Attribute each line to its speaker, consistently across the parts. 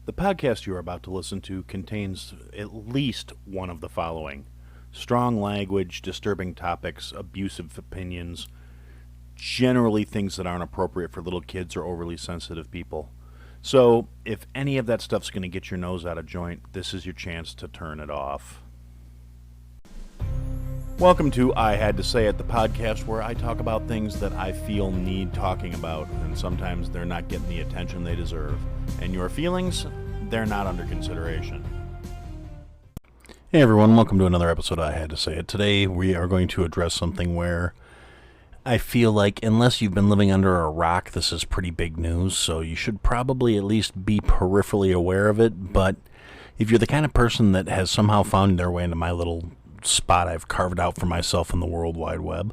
Speaker 1: The podcast you are about to listen to contains at least one of the following: strong language, disturbing topics, abusive opinions, generally things that aren't appropriate for little kids or overly sensitive people. So, if any of that stuff's going to get your nose out of joint, this is your chance to turn it off. Welcome to I Had to Say It, the podcast where I talk about things that I feel need talking about, and sometimes they're not getting the attention they deserve. And your feelings, they're not under consideration. Hey everyone, welcome to another episode of I Had to Say It. Today we are going to address something where I feel like, unless you've been living under a rock, this is pretty big news, so you should probably at least be peripherally aware of it. But if you're the kind of person that has somehow found their way into my little spot I've carved out for myself in the World Wide Web,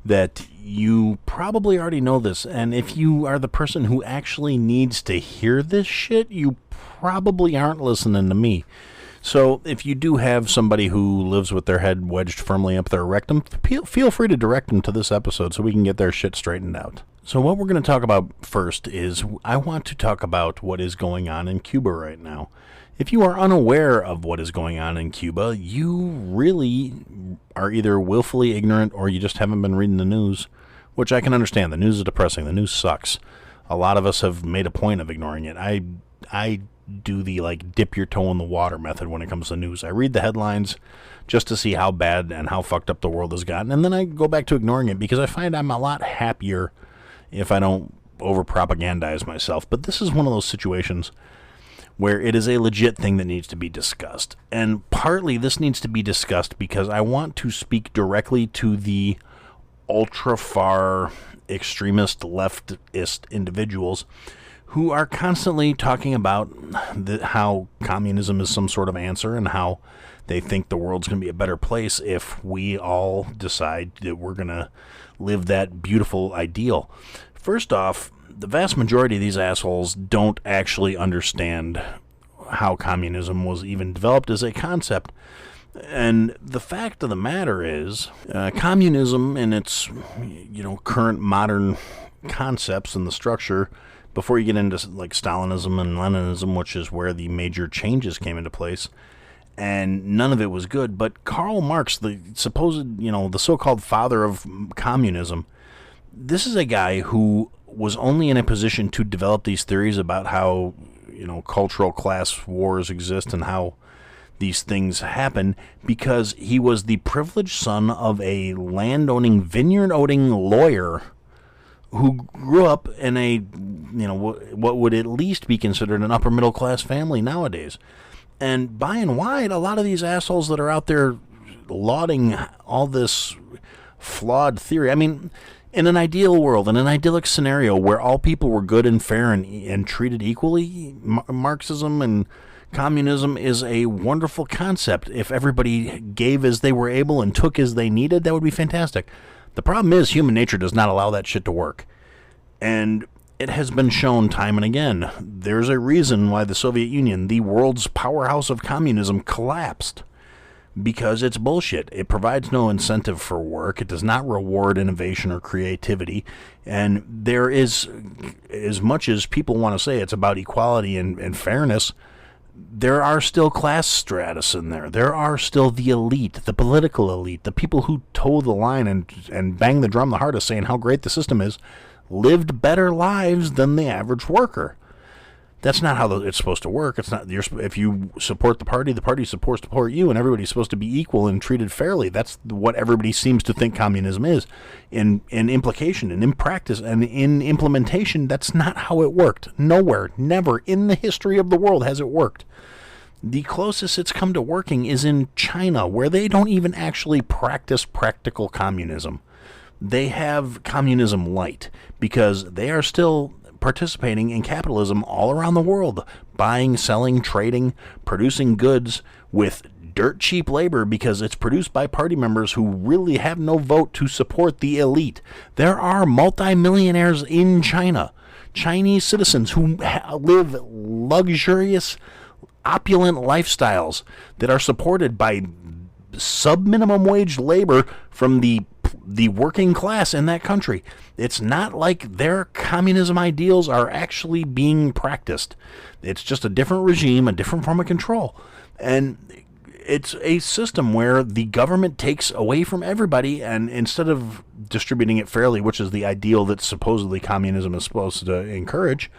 Speaker 1: that you probably already know this. And if you are the person who actually needs to hear this shit, you probably aren't listening to me. So if you do have somebody who lives with their head wedged firmly up their rectum, feel free to direct them to this episode so we can get their shit straightened out. So what we're going to talk about first is I want to talk about what is going on in Cuba right now. If you are unaware of what is going on in Cuba, you really are either willfully ignorant or you just haven't been reading the news, which I can understand. The news is depressing. The news sucks. A lot of us have made a point of ignoring it. I do the dip your toe in the water method when it comes to news. I read the headlines just to see how bad and how fucked up the world has gotten, and then I go back to ignoring it because I find I'm a lot happier if I don't over-propagandize myself. But this is one of those situations where it is a legit thing that needs to be discussed. And partly this needs to be discussed because I want to speak directly to the ultra-far extremist leftist individuals who are constantly talking about how communism is some sort of answer and how they think the world's going to be a better place if we all decide that we're going to live that beautiful ideal. First off, the vast majority of these assholes don't actually understand how communism was even developed as a concept. And the fact of the matter is, communism in its current modern concepts and the structure, before you get into Stalinism and Leninism, which is where the major changes came into place, and none of it was good. But Karl Marx, the supposed, the so-called father of communism, this is a guy who was only in a position to develop these theories about how, cultural class wars exist and how these things happen because he was the privileged son of a landowning, vineyard-owning lawyer who grew up in a, what would at least be considered an upper-middle-class family nowadays. And by and wide, a lot of these assholes that are out there lauding all this flawed theory, in an ideal world, in an idyllic scenario where all people were good and fair and treated equally, Marxism and communism is a wonderful concept. If everybody gave as they were able and took as they needed, that would be fantastic. The problem is human nature does not allow that shit to work. And it has been shown time and again. There's a reason why the Soviet Union, the world's powerhouse of communism, collapsed. Because it's bullshit. It provides no incentive for work. It does not reward innovation or creativity. And there is, as much as people want to say it's about equality and fairness, there are still class stratus in there. There are still the elite, the political elite, the people who toe the line and bang the drum the hardest saying how great the system is, lived better lives than the average worker. That's not how it's supposed to work. It's not. If you support the party is supposed to support you, and everybody's supposed to be equal and treated fairly. That's what everybody seems to think communism is. In implication and in practice and in implementation, that's not how it worked. Nowhere, never in the history of the world has it worked. The closest it's come to working is in China, where they don't even actually practice practical communism. They have communism light because they are still participating in capitalism all around the world, buying, selling, trading, producing goods with dirt cheap labor because it's produced by party members who really have no vote to support the elite. There are multimillionaires in China, Chinese citizens who live luxurious, opulent lifestyles that are supported by sub-minimum wage labor from the the working class in that country. It's not like their communism ideals are actually being practiced. It's just a different regime, a different form of control. And it's a system where the government takes away from everybody, and instead of distributing it fairly, which is the ideal that supposedly communism is supposed to encourage,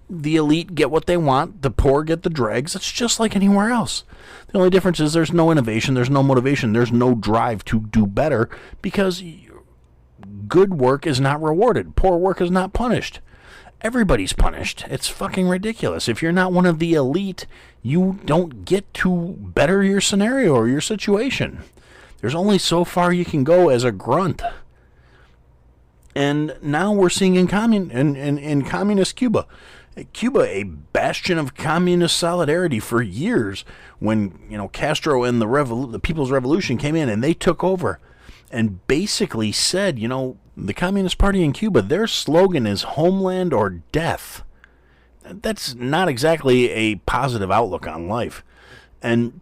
Speaker 1: the elite get what they want, the poor get the dregs. It's just like anywhere else. The only difference is there's no innovation, there's no motivation, there's no drive to do better, because good work is not rewarded. Poor work is not punished. Everybody's punished. It's fucking ridiculous. If you're not one of the elite, you don't get to better your scenario or your situation. There's only so far you can go as a grunt. And now we're seeing in communist Cuba, a bastion of communist solidarity for years, when Castro and the People's Revolution came in and they took over and basically said, the Communist Party in Cuba, their slogan is homeland or death. That's not exactly a positive outlook on life. And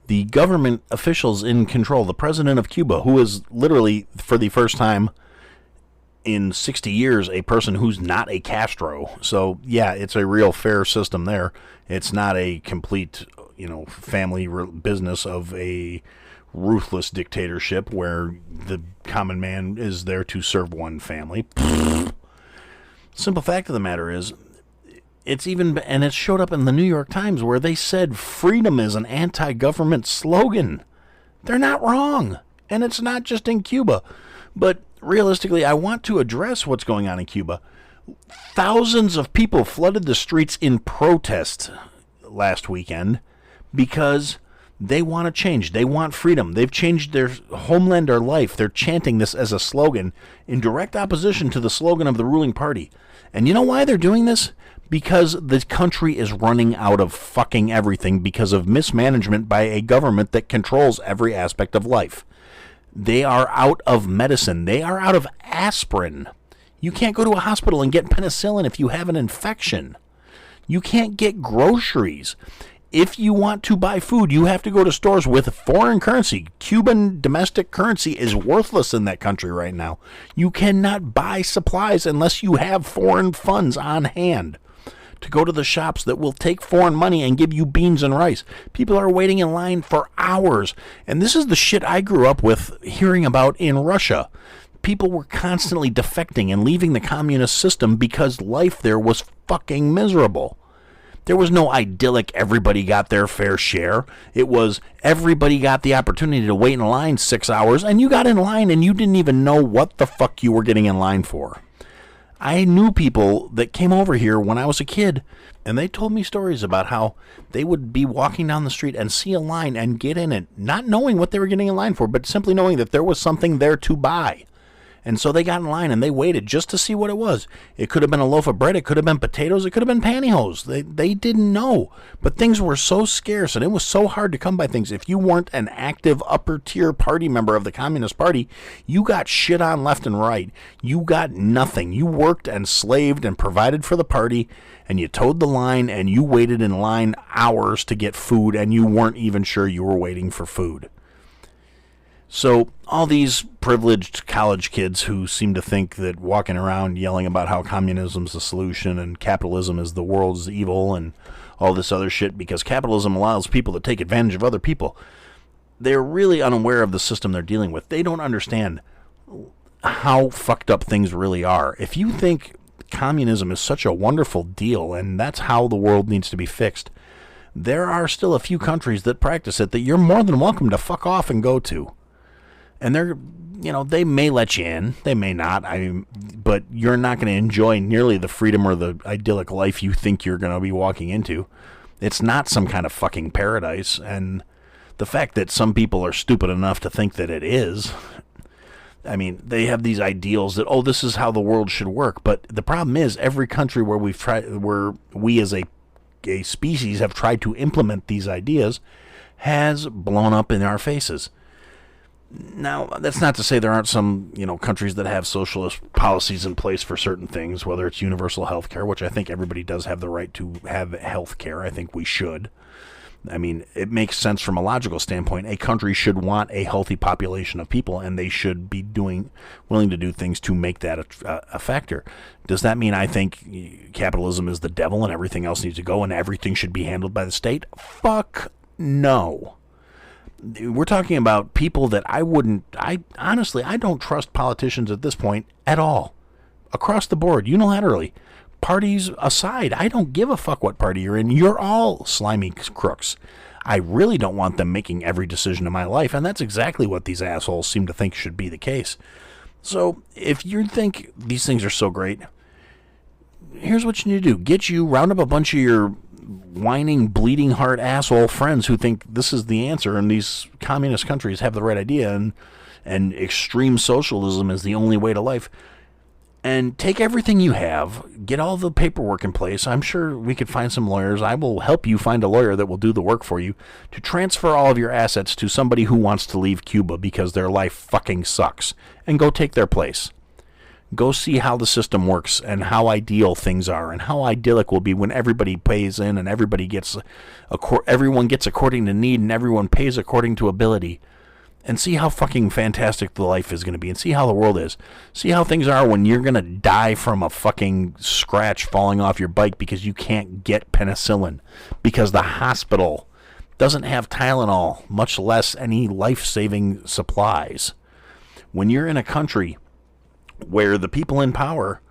Speaker 1: the government officials in control, the president of Cuba, who is literally, for the first time in 60 years, a person who's not a Castro. So, yeah, it's a real fair system there. It's not a complete, family business of a ruthless dictatorship where the common man is there to serve one family. Simple fact of the matter is, it showed up in the New York Times where they said freedom is an anti-government slogan. They're not wrong. And it's not just in Cuba. But realistically, I want to address what's going on in Cuba. Thousands of people flooded the streets in protest last weekend because they want to change. They want freedom. They've changed their homeland or life. They're chanting this as a slogan in direct opposition to the slogan of the ruling party. And you know why they're doing this? Because the country is running out of fucking everything because of mismanagement by a government that controls every aspect of life. They are out of medicine. They are out of aspirin. You can't go to a hospital and get penicillin if you have an infection. You can't get groceries. If you want to buy food, you have to go to stores with foreign currency. Cuban domestic currency is worthless in that country right now. You cannot buy supplies unless you have foreign funds on hand to go to the shops that will take foreign money and give you beans and rice. People are waiting in line for hours. And this is the shit I grew up with hearing about in Russia. People were constantly defecting and leaving the communist system because life there was fucking miserable. There was no idyllic, everybody got their fair share. It was everybody got the opportunity to wait in line 6 hours, and you got in line and you didn't even know what the fuck you were getting in line for. I knew people that came over here when I was a kid, and they told me stories about how they would be walking down the street and see a line and get in it, not knowing what they were getting in line for, but simply knowing that there was something there to buy. And so they got in line and they waited just to see what it was. It could have been a loaf of bread. It could have been potatoes. It could have been pantyhose. They didn't know. But things were so scarce and it was so hard to come by things. If you weren't an active upper tier party member of the Communist Party, you got shit on left and right. You got nothing. You worked and slaved and provided for the party, and you towed the line and you waited in line hours to get food, and you weren't even sure you were waiting for food. So all these privileged college kids who seem to think that walking around yelling about how communism's the solution and capitalism is the world's evil and all this other shit because capitalism allows people to take advantage of other people, they're really unaware of the system they're dealing with. They don't understand how fucked up things really are. If you think communism is such a wonderful deal and that's how the world needs to be fixed, there are still a few countries that practice it that you're more than welcome to fuck off and go to. And they may let you in, they may not, but you're not going to enjoy nearly the freedom or the idyllic life you think you're going to be walking into. It's not some kind of fucking paradise, and the fact that some people are stupid enough to think that it is, they have these ideals that, this is how the world should work, but the problem is every country where we as a species have tried to implement these ideas has blown up in our faces. Now, that's not to say there aren't some, countries that have socialist policies in place for certain things, whether it's universal health care, which I think everybody does have the right to have health care. I think we should.
Speaker 2: I mean, it makes sense from a logical standpoint. A country should want a healthy population of people, and they should be willing to do things to make that a factor. Does that mean I think capitalism is the devil and everything else needs to go and everything should be handled by the state? Fuck no. We're talking about people that honestly, I don't trust politicians at this point at all. Across the board, unilaterally. Parties aside, I don't give a fuck what party you're in. You're all slimy crooks. I really don't want them making every decision in my life, and that's exactly what these assholes seem to think should be the case. So, if you think these things are so great, here's what you need to do. Round up a bunch of your whining, bleeding heart asshole friends who think this is the answer and these communist countries have the right idea and extreme socialism is the only way to life. And take everything you have, get all the paperwork in place. I'm sure we could find some lawyers. I will help you find a lawyer that will do the work for you to transfer all of your assets to somebody who wants to leave Cuba because their life fucking sucks. And go take their place. Go see how the system works and how ideal things are and how idyllic will be when everybody pays in and everyone gets according to need and everyone pays according to ability. And see how fucking fantastic the life is going to be and see how the world is. See how things are when you're going to die from a fucking scratch falling off your bike because you can't get penicillin. Because the hospital doesn't have Tylenol, much less any life-saving supplies. When you're in a country where the people in power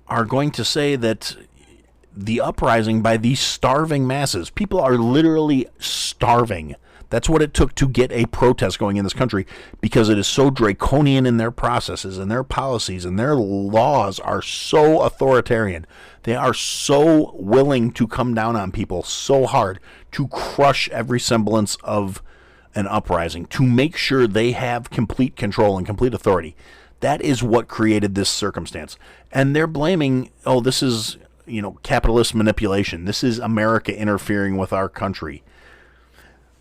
Speaker 2: are going to say that the uprising by these starving masses, people are literally starving. That's what it took to get a protest going in this country because it is so draconian in their processes and their policies and their laws are so authoritarian. They are so willing to come down on people so hard to crush every semblance of an uprising, to make sure they have complete control and complete authority. That is what created this circumstance. And they're blaming, this is, capitalist manipulation. This is America interfering with our country.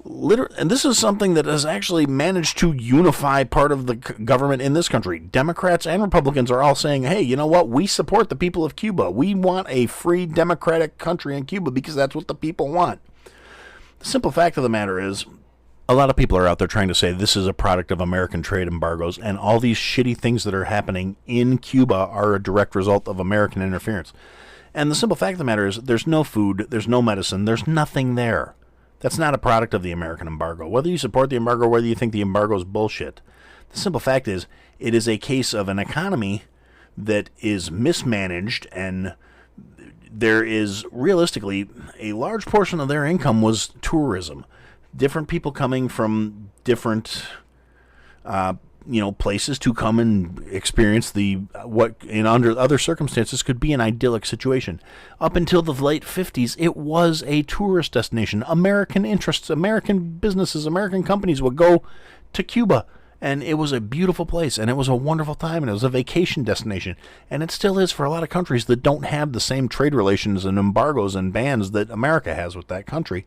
Speaker 2: And this is something that has actually managed to unify part of the government in this country. Democrats and Republicans are all saying, hey, you know what? We support the people of Cuba. We want a free democratic country in Cuba because that's what the people want. The simple fact of the matter is, a lot of people are out there trying to say this is a product of American trade embargoes, and all these shitty things that are happening in Cuba are a direct result of American interference. And the simple fact of the matter is, there's no food, there's no medicine, there's nothing there. That's not a product of the American embargo. Whether you support the embargo, whether you think the embargo is bullshit, the simple fact is, it is a case of an economy that is mismanaged, and there is realistically a large portion of their income was tourism. Different people coming from different places to come and experience what in under other circumstances could be an idyllic situation. Up until the late 50s, it was a tourist destination. American interests, American businesses, American companies would go to Cuba, and it was a beautiful place, and it was a wonderful time, and it was a vacation destination. And it still is for a lot of countries that don't have the same trade relations and embargoes and bans that America has with that country.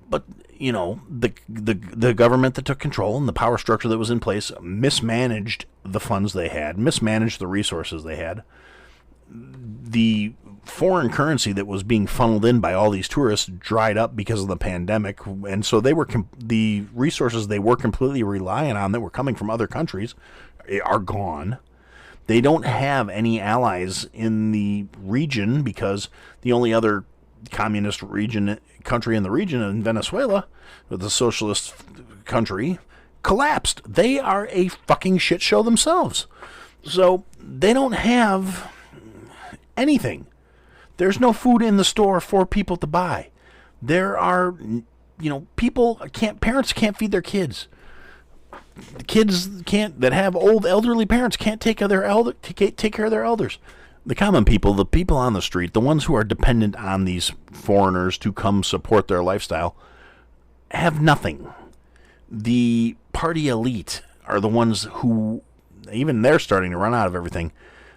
Speaker 2: But, the government that took control and the power structure that was in place mismanaged the funds they had, mismanaged the resources they had. The foreign currency that was being funneled in by all these tourists dried up because of the pandemic, and so the resources they were completely relying on that were coming from other countries are gone. They don't have any allies in the region because the only other communist country in the region, in Venezuela, the socialist country, collapsed. They are a fucking shit show themselves. So they don't have anything. There's no food in the store for people to buy. There are, parents can't feed their kids. The kids that have old elderly parents can't take care of their elders. The common people, the people on the street, the ones who are dependent on these foreigners to come support their lifestyle, have nothing. The party elite are the ones who, even they're starting to run out of everything.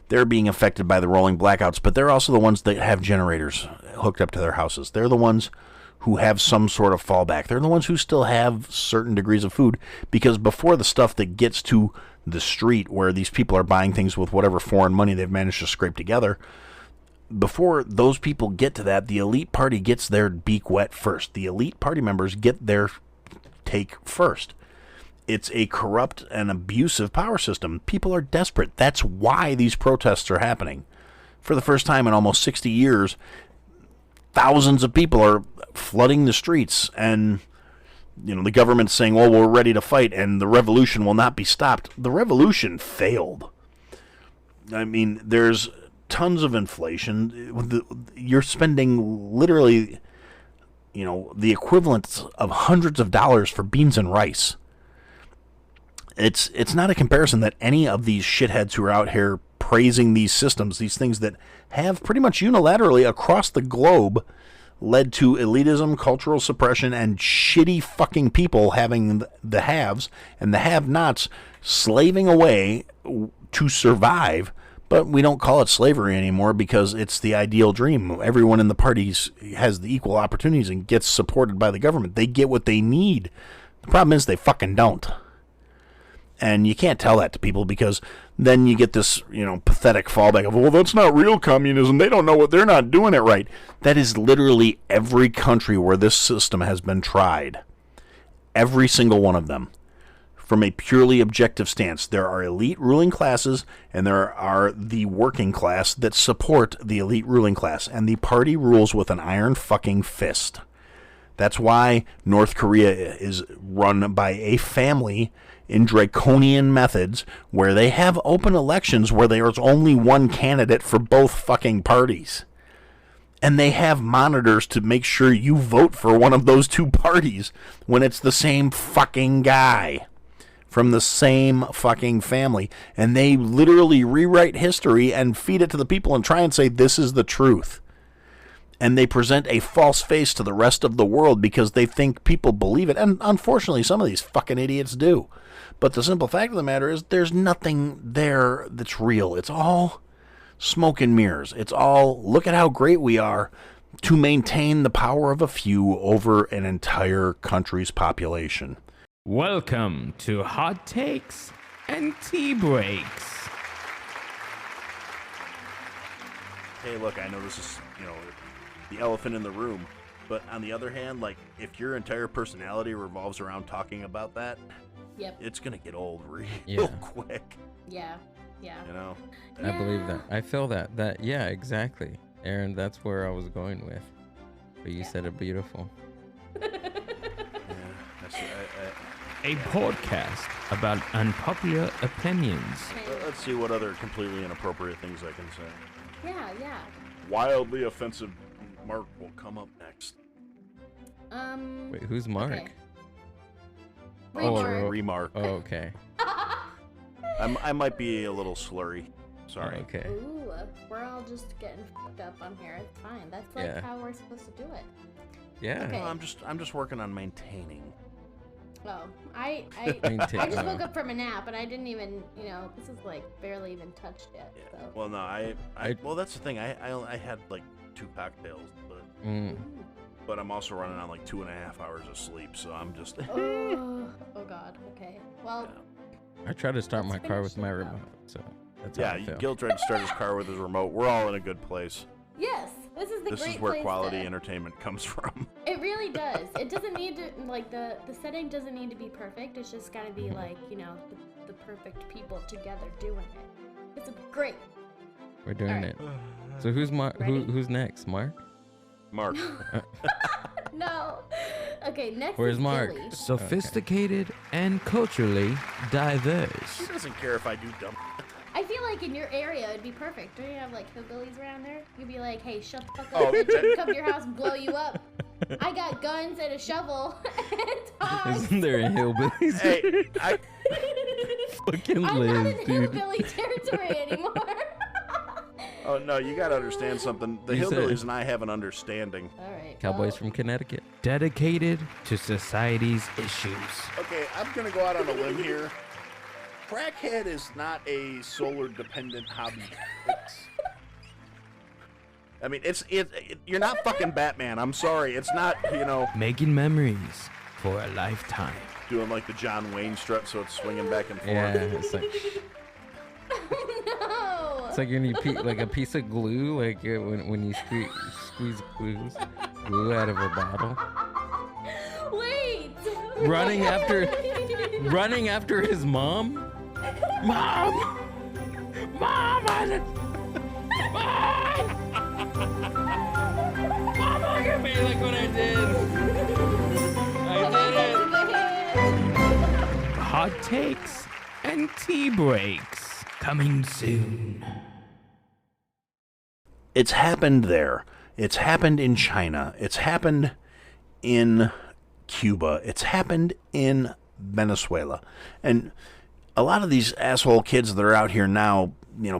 Speaker 2: They're being affected by the rolling blackouts, but they're also the ones that have generators hooked up to their houses. They're the ones who have some sort of fallback. They're the ones who still have certain degrees of food, because before the stuff that gets to the street where these people are buying things with whatever foreign money they've managed to scrape together, before those people get to that, the elite party gets their beak wet first. The elite party members get their take first. It's a corrupt and abusive power system. People are desperate. That's why these protests are happening. For the first time in almost 60 years, thousands of people are flooding the streets, and the government's saying, well, we're ready to fight, and the revolution will not be stopped. The revolution failed. I mean, there's tons of inflation. You're spending literally, the equivalent of hundreds of dollars for beans and rice. It's not a comparison that any of these shitheads who are out here praising these systems, these things that have pretty much unilaterally across the globe led to elitism, cultural suppression, and shitty fucking people having the haves and the have-nots slaving away to survive. But we don't call it slavery anymore because it's the ideal dream. Everyone in the parties has the equal opportunities and gets supported by the government. They get what they need. The problem is they fucking don't. And you can't tell that to people because then you get this, pathetic fallback of, well, that's not real communism. They don't know what they're not doing it right. That is literally every country where this system has been tried. Every single one of them. From a purely objective stance, there are elite ruling classes and there are the working class that support the elite ruling class. And the party rules with an iron fucking fist. That's why North Korea is run by a family in draconian methods where they have open elections where there's only one candidate for both fucking parties. And they have monitors to make sure you vote for one of those two parties when it's the same fucking guy from the same fucking family. And they literally rewrite history and feed it to the people and try and say this is the truth. And they present a false face to the rest of the world because they think people believe it. And unfortunately, some of these fucking idiots do. But the simple fact of the matter is there's nothing there that's real. It's all smoke and mirrors. It's all, look at how great we are to maintain the power of a few over an entire country's population.
Speaker 3: Welcome to Hot Takes and Tea Breaks.
Speaker 2: Hey, look, I know this is, the elephant in the room. But on the other hand, if your entire personality revolves around talking about that, it's going to get old real quick.
Speaker 4: Yeah.
Speaker 3: I believe that. I feel that. Yeah, exactly. Aaron, that's where I was going with. But you said it beautiful. A podcast about unpopular opinions.
Speaker 2: Let's see what other completely inappropriate things I can say.
Speaker 4: Yeah.
Speaker 2: Wildly offensive Mark will come up next.
Speaker 3: Wait, who's Mark?
Speaker 4: Okay.
Speaker 2: Remark.
Speaker 3: Oh, okay.
Speaker 2: I might be a little slurry. Sorry.
Speaker 3: Okay.
Speaker 4: Ooh, we're all just getting fucked up on here. It's fine. That's how we're supposed to do it.
Speaker 3: Yeah.
Speaker 4: Okay.
Speaker 2: No, I'm just working on maintaining.
Speaker 4: Oh, I just woke up from a nap and I didn't even, this is barely even touched yet.
Speaker 2: Yeah.
Speaker 4: So.
Speaker 2: Well, no, well, that's the thing. I had 2 cocktails, but I'm also running on 2.5 hours of sleep, so I'm just.
Speaker 4: oh God. Okay. Well.
Speaker 3: I try to start my car with my remote, so that's how I feel.
Speaker 2: Gil tried to start his car with his remote. We're all in a good place.
Speaker 4: Yes, this is the
Speaker 2: This
Speaker 4: great
Speaker 2: is where
Speaker 4: place
Speaker 2: quality entertainment comes from.
Speaker 4: It really does. It doesn't need to the setting doesn't need to be perfect. It's just gotta be the perfect people together doing it. It's great.
Speaker 3: We're doing it. So who's who's next? Mark?
Speaker 2: Mark.
Speaker 4: No. Okay, next
Speaker 3: Where's
Speaker 4: is
Speaker 3: Mark?
Speaker 4: Billy.
Speaker 3: Sophisticated and culturally diverse.
Speaker 2: He doesn't care if I do dumb.
Speaker 4: I feel like in your area it'd be perfect. Don't you have hillbillies around there? You'd be like, hey, shut the fuck up, bitch. Come to your house and blow you up. I got guns and a shovel and tongs.
Speaker 3: Isn't there a hillbillies?
Speaker 2: Hey,
Speaker 3: Fucking
Speaker 4: I'm
Speaker 3: Liz,
Speaker 4: not in
Speaker 3: dude.
Speaker 4: hillbilly territory anymore.
Speaker 2: Oh no, you gotta understand something. The
Speaker 3: You said-
Speaker 2: hillbillies and I have an understanding.
Speaker 4: All right.
Speaker 3: Cowboys from Connecticut. Dedicated to society's issues.
Speaker 2: Okay, I'm gonna go out on a limb here. Crackhead is not a solar-dependent hobby. You're not fucking Batman. I'm sorry. It's not,
Speaker 3: Making memories for a lifetime.
Speaker 2: doing the John Wayne strut, so it's swinging back and forth.
Speaker 3: Yeah, it's like
Speaker 4: No.
Speaker 3: like when you like a piece of glue, like when you squeeze glue out of a bottle.
Speaker 4: Wait.
Speaker 3: Running after his mom. Mom, Mom, Mom, look at me! Look what I did! I did it!
Speaker 5: Hot takes and tea breaks coming soon.
Speaker 2: It's happened there. It's happened in China. It's happened in Cuba. It's happened in Venezuela. And a lot of these asshole kids that are out here now,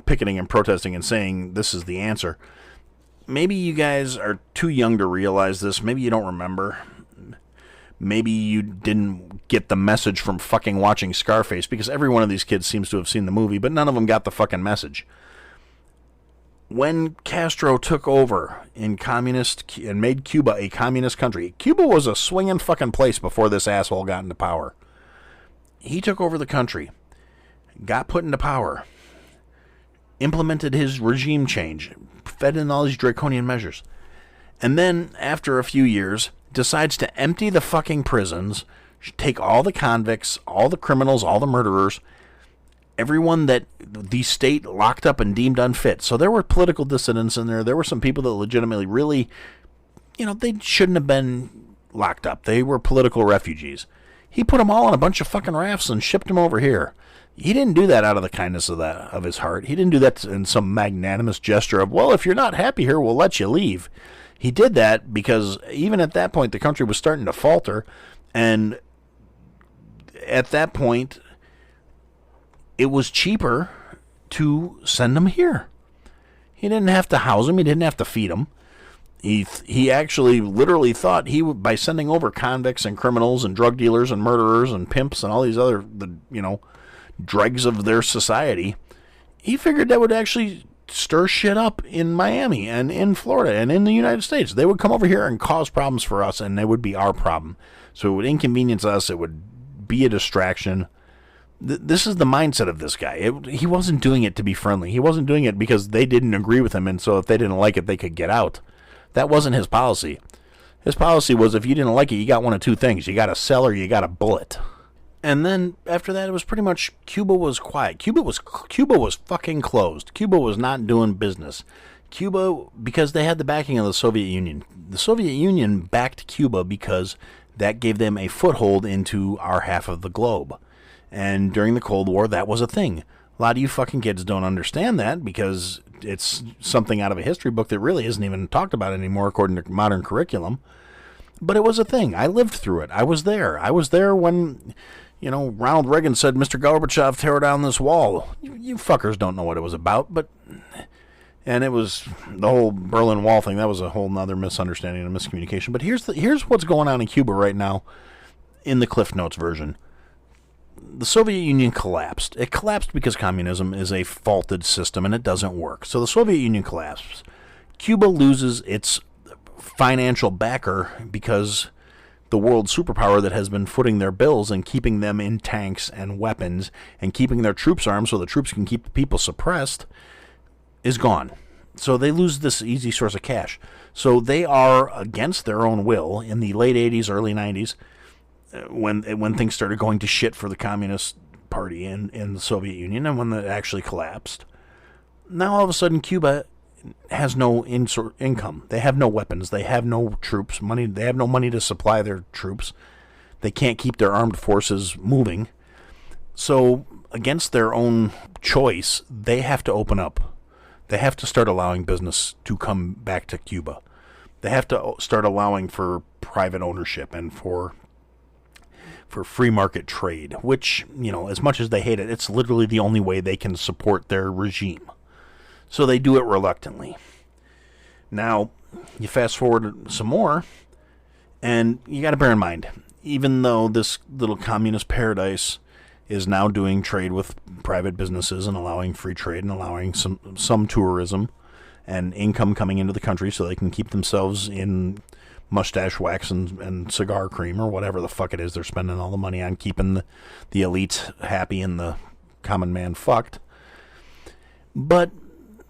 Speaker 2: picketing and protesting and saying this is the answer. Maybe you guys are too young to realize this. Maybe you don't remember. Maybe you didn't get the message from fucking watching Scarface, because every one of these kids seems to have seen the movie, but none of them got the fucking message. When Castro took over and made Cuba a communist country, Cuba was a swinging fucking place before this asshole got into power. He took over the country, got put into power, implemented his regime change, fed in all these draconian measures, and then, after a few years, decides to empty the fucking prisons, take all the convicts, all the criminals, all the murderers, everyone that the state locked up and deemed unfit. So there were political dissidents in there. There were some people that legitimately really, they shouldn't have been locked up. They were political refugees. He put them all on a bunch of fucking rafts and shipped them over here. He didn't do that out of the kindness of his heart. He didn't do that in some magnanimous gesture of, well, if you're not happy here, we'll let you leave. He did that because even at that point, the country was starting to falter. And at that point, it was cheaper to send them here. He didn't have to house them. He didn't have to feed them. He actually literally thought he would, by sending over convicts and criminals and drug dealers and murderers and pimps and all these other, dregs of their society, he figured that would actually stir shit up in Miami and in Florida and in the United States. They would come over here and cause problems for us, and they would be our problem. So it would inconvenience us. It would be a distraction. This is the mindset of this guy. He wasn't doing it to be friendly. He wasn't doing it because they didn't agree with him, and so if they didn't like it, they could get out. That wasn't his policy. His policy was, if you didn't like it, you got one of two things. You got a cell or you got a bullet. And then after that, it was pretty much Cuba was quiet. Cuba was fucking closed. Cuba was not doing business. Cuba, because they had the backing of the Soviet Union. The Soviet Union backed Cuba because that gave them a foothold into our half of the globe. And during the Cold War, that was a thing. A lot of you fucking kids don't understand that because it's something out of a history book that really isn't even talked about anymore according to modern curriculum. But it was a thing. I lived through it. I was there. I was there when, Ronald Reagan said, Mr. Gorbachev, tear down this wall. You fuckers don't know what it was about, and it was the whole Berlin Wall thing. That was a whole nother misunderstanding and miscommunication. But here's what's going on in Cuba right now in the Cliff Notes version. The Soviet Union collapsed. It collapsed because communism is a faulted system and it doesn't work. So the Soviet Union collapses. Cuba loses its financial backer because the world superpower that has been footing their bills and keeping them in tanks and weapons and keeping their troops armed so the troops can keep the people suppressed is gone. So they lose this easy source of cash. So they are, against their own will, in the late 80s, early 90s, when things started going to shit for the Communist Party in the Soviet Union and when it actually collapsed. Now all of a sudden Cuba has no income. They have no weapons. They have no troops. They have no money to supply their troops. They can't keep their armed forces moving. So against their own choice, they have to open up. They have to start allowing business to come back to Cuba. They have to start allowing for private ownership and for free market trade, which, as much as they hate it, it's literally the only way they can support their regime. So they do it reluctantly. Now, you fast forward some more, and you got to bear in mind, even though this little communist paradise is now doing trade with private businesses and allowing free trade and allowing some tourism and income coming into the country so they can keep themselves in mustache wax and cigar cream or whatever the fuck it is they're spending all the money on, keeping the elites happy and the common man fucked. But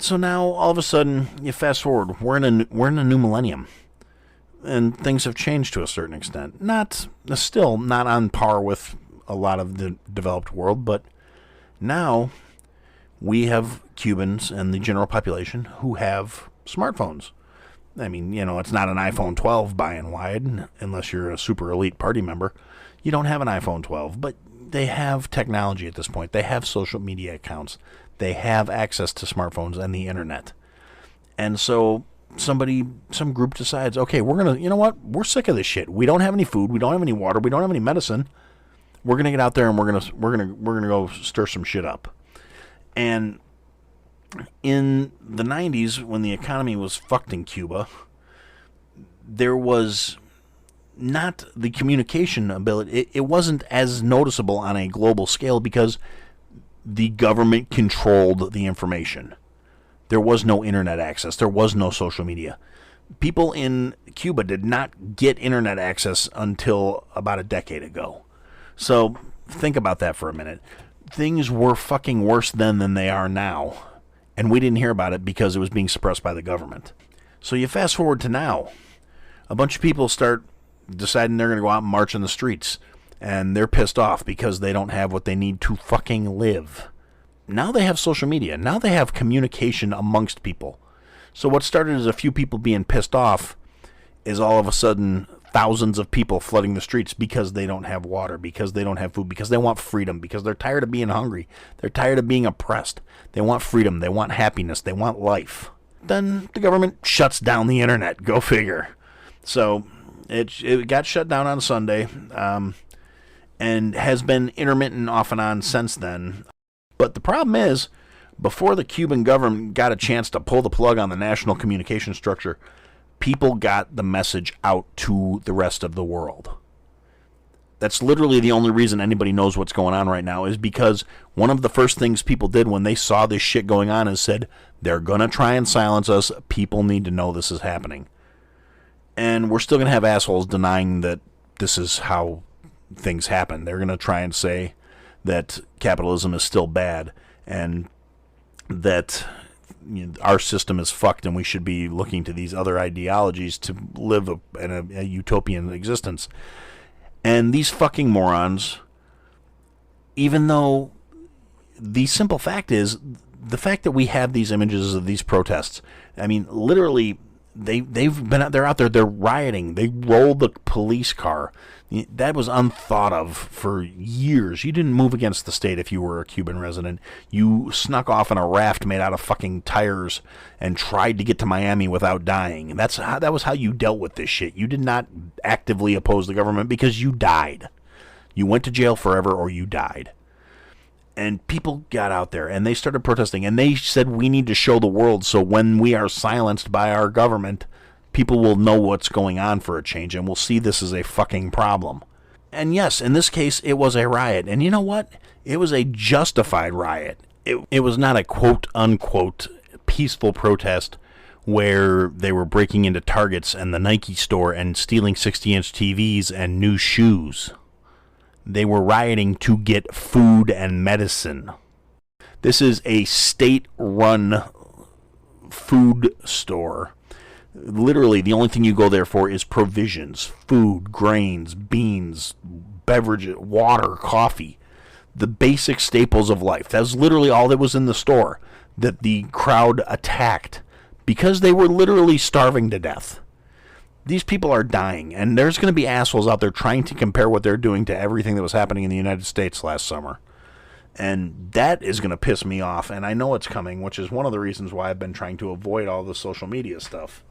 Speaker 2: So now, all of a sudden, you fast forward, we're in a new millennium. And things have changed to a certain extent. Still not on par with a lot of the developed world, but now we have Cubans and the general population who have smartphones. I mean, it's not an iPhone 12 by and wide, unless you're a super elite party member. You don't have an iPhone 12, but they have technology at this point. They have social media accounts. They have access to smartphones and the internet. And so some group decides, okay, we're sick of this shit. We don't have any food. We don't have any water. We don't have any medicine. We're going to get out there and we're going to go stir some shit up. And in the 90s, when the economy was fucked in Cuba, there was not the communication ability. It wasn't as noticeable on a global scale because the government controlled the information. There was no internet access. There was no social media. People in Cuba did not get internet access until about a decade ago. So think about that for a minute. Things were fucking worse then than they are now. And we didn't hear about it because it was being suppressed by the government. So you fast forward to now. A bunch of people start deciding they're going to go out and march in the streets. And they're pissed off because they don't have what they need to fucking live. Now they have social media. Now they have communication amongst people. So what started as a few people being pissed off is all of a sudden thousands of people flooding the streets because they don't have water, because they don't have food, because they want freedom, because they're tired of being hungry. They're tired of being oppressed. They want freedom. They want happiness. They want life. Then the government shuts down the internet. Go figure. So it got shut down on Sunday and has been intermittent off and on since then. But the problem is, before the Cuban government got a chance to pull the plug on the national communication structure, people got the message out to the rest of the world. That's literally the only reason anybody knows what's going on right now, is because one of the first things people did when they saw this shit going on is said, they're going to try and silence us. People need to know this is happening. And we're still going to have assholes denying that this is how things happen. They're going to try and say that capitalism is still bad and that our system is fucked and we should be looking to these other ideologies to live a utopian existence. And these fucking morons, even though the simple fact is, the fact that we have these images of these protests, I mean, literally, they're out there, they're rioting, they rolled the police car. That was unthought of for years. You didn't move against the state if you were a Cuban resident. You snuck off in a raft made out of fucking tires and tried to get to Miami without dying. And that was how you dealt with this shit. You did not actively oppose the government because you died. You went to jail forever or you died. And people got out there and they started protesting and they said we need to show the world so when we are silenced by our government, people will know what's going on for a change and will see this as a fucking problem. And yes, in this case, it was a riot. And you know what? It was a justified riot. It was not a quote-unquote peaceful protest where they were breaking into Targets and the Nike store and stealing 60-inch TVs and new shoes. They were rioting to get food and medicine. This is a state-run food store. Literally, the only thing you go there for is provisions, food, grains, beans, beverages, water, coffee, the basic staples of life. That's literally all that was in the store that the crowd attacked because they were literally starving to death. These people are dying, and there's going to be assholes out there trying to compare what they're doing to everything that was happening in the United States last summer. And that is going to piss me off, and I know it's coming, which is one of the reasons why I've been trying to avoid all the social media stuff.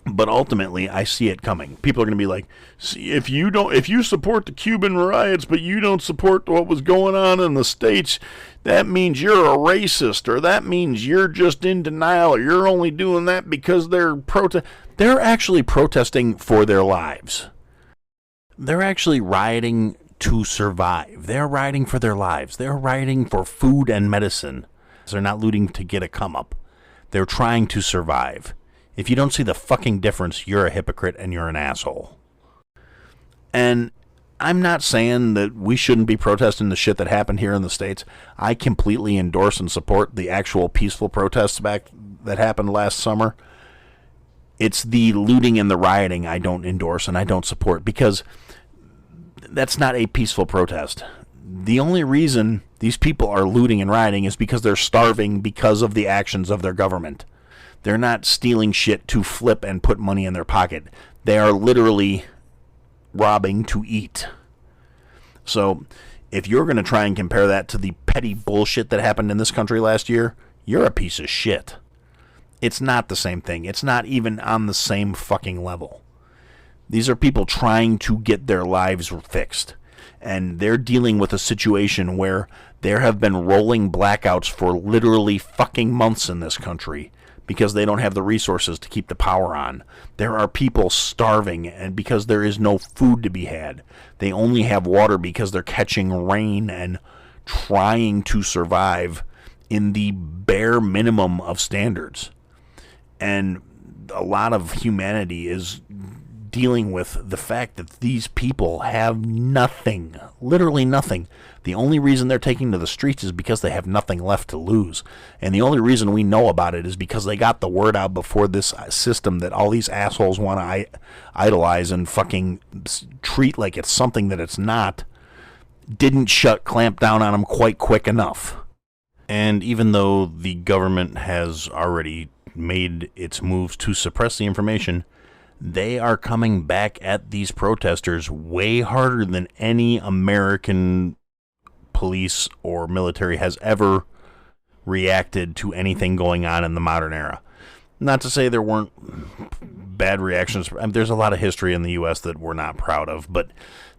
Speaker 2: But ultimately, I see it coming. People are going to be like, see, if you support the Cuban riots, but you don't support what was going on in the States, that means you're a racist, or that means you're just in denial, or you're only doing that because they're actually protesting for their lives. They're actually rioting to survive. They're rioting for their lives. They're rioting for food and medicine. They're not looting to get a come up. They're trying to survive. If you don't see the fucking difference, you're a hypocrite and you're an asshole. And I'm not saying that we shouldn't be protesting the shit that happened here in the States. I completely endorse and support the actual peaceful protests that happened last summer. It's the looting and the rioting I don't endorse and I don't support, because that's not a peaceful protest. The only reason these people are looting and rioting is because they're starving because of the actions of their government. They're not stealing shit to flip and put money in their pocket. They are literally robbing to eat. So if you're going to try and compare that to the petty bullshit that happened in this country last year, you're a piece of shit. It's not the same thing. It's not even on the same fucking level. These are people trying to get their lives fixed. And they're dealing with a situation where there have been rolling blackouts for literally fucking months in this country because they don't have the resources to keep the power on. There are people starving and because there is no food to be had. They only have water because they're catching rain and trying to survive in the bare minimum of standards. And a lot of humanity is dealing with the fact that these people have nothing, literally nothing. The only reason they're taking to the streets is because they have nothing left to lose. And the only reason we know about it is because they got the word out before this system that all these assholes want to idolize and fucking treat like it's something that it's not, didn't clamp down on them quite quick enough.
Speaker 1: And even though the government has already made its moves to suppress the information, they are coming back at these protesters way harder than any American police or military has ever reacted to anything going on in the modern era. Not to say there weren't bad reactions. I mean, there's a lot of history in the U.S. that we're not proud of, but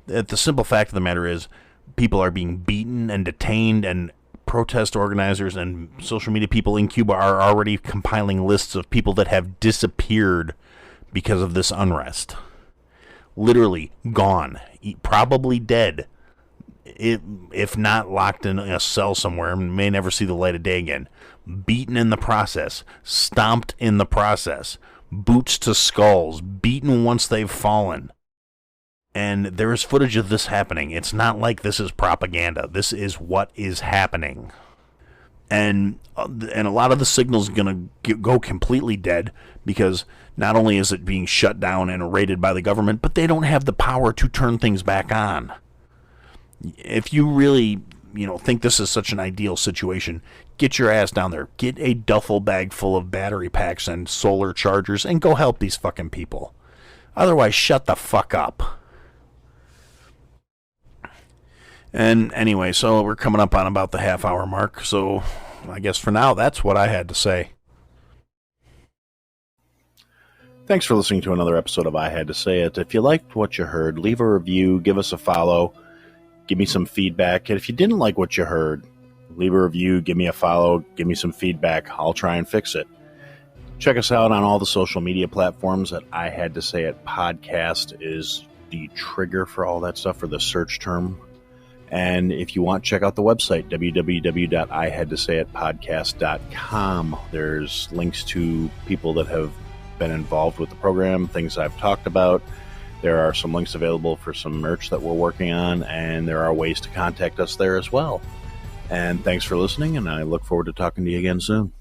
Speaker 1: the simple fact of the matter is people are being beaten and detained, and protest organizers and social media people in Cuba are already compiling lists of people that have disappeared because of this unrest. Literally gone. Probably dead. If not locked in a cell somewhere, may never see the light of day again. Beaten in the process. Stomped in the process. Boots to skulls. Beaten once they've fallen. And there is footage of this happening. It's not like this is propaganda. This is what is happening. And a lot of the signal's going to go completely dead because not only is it being shut down and raided by the government, but they don't have the power to turn things back on. If you really, think this is such an ideal situation, get your ass down there. Get a duffel bag full of battery packs and solar chargers and go help these fucking people. Otherwise, shut the fuck up. And anyway, so we're coming up on about the half-hour mark, so I guess for now, that's what I had to say.
Speaker 2: Thanks for listening to another episode of I Had to Say It. If you liked what you heard, leave a review, give us a follow, give me some feedback. And if you didn't like what you heard, leave a review, give me a follow, give me some feedback. I'll try and fix it. Check us out on all the social media platforms. At I Had to Say It podcast is the trigger for all that stuff, for the search term. And if you want, check out the website, www.ihadtosayitpodcast.com. There's links to people that have been involved with the program, things I've talked about. There are some links available for some merch that we're working on, and there are ways to contact us there as well. And thanks for listening, and I look forward to talking to you again soon.